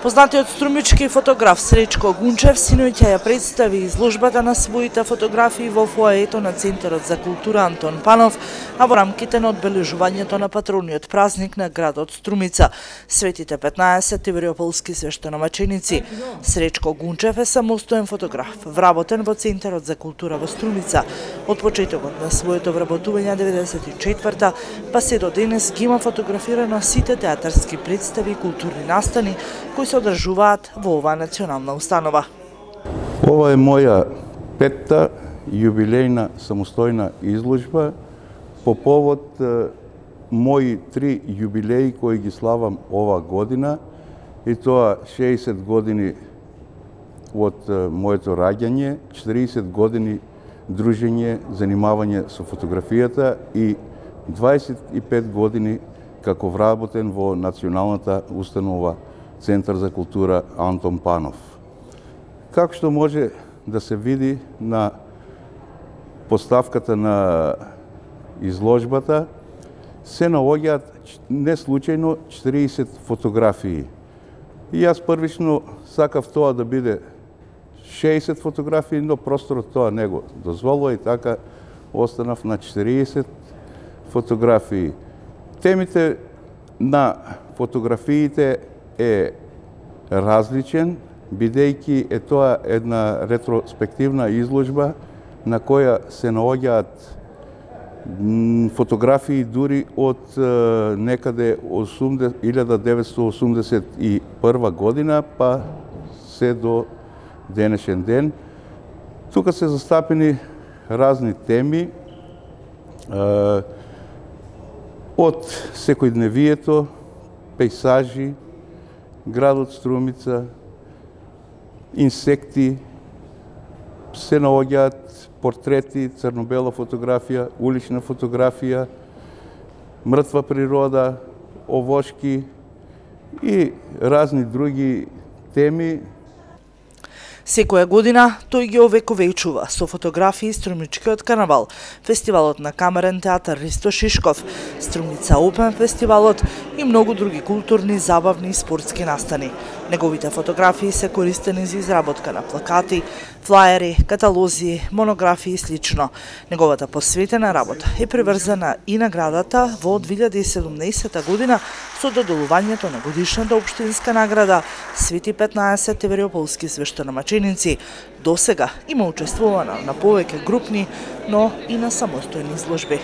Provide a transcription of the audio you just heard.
Познатиот струмички фотограф Сречко Гунчев синоќа ја представи изложбата на своите фотографии во фоаето на Центарот за култура Антон Панов, а во рамките на одбележувањето на патрониот празник на градот Струмица, светите 15 тивриополски свештеномаченици. Сречко Гунчев е самостоен фотограф, вработен во Центарот за култура во Струмица. Од почетокот на своето вработување 94-та, па се до денес ги има фотографирано сите театарски представи и културни настани кои се одржуваат во оваа национална установа. Ова е моја петта јубилејна самостојна изложба по повод мои 3 јубилеи кои ги славам ова година, и тоа 60 години од моето раѓање, 40 години дружење, занимавање со фотографијата и 25 години како вработен во националната установа Центар за култура Антон Панов. Како што може да се види на поставката на изложбата, се наоѓаат не случајно 40 фотографии. И јас првично сакав тоа да биде 60 фотографии, но просторот тоа не го дозволува и така останав на 40 фотографии. Темите на фотографиите е различен, бидејќи е тоа една ретроспективна изложба на која се наоѓаат фотографии дури од некаде 1981 година па се до денешен ден. Тука се застапени разни теми од секојдневието, пејсажи, градот Струмица, инсекти, се наоѓаат портрети, црно-бела фотографија, улична фотографија, мртва природа, овошки и разни други теми. Секоја година тој ги овековечува со фотографии Струмичкиот карнавал, фестивалот на камерен театар Ристо Шишков, Струмица Опен фестивалот и многу други културни, забавни и спортски настани. Неговите фотографии се користени за изработка на плакати, флаери, каталози, монографии и слично. Неговата посветена работа е приврзана и наградата во 2017 година со доделувањето на годишната општинска награда Свети 15 тивриополски свештеномаченици. Досега има учествувано на повеќе групни, но и на самостојни изложби.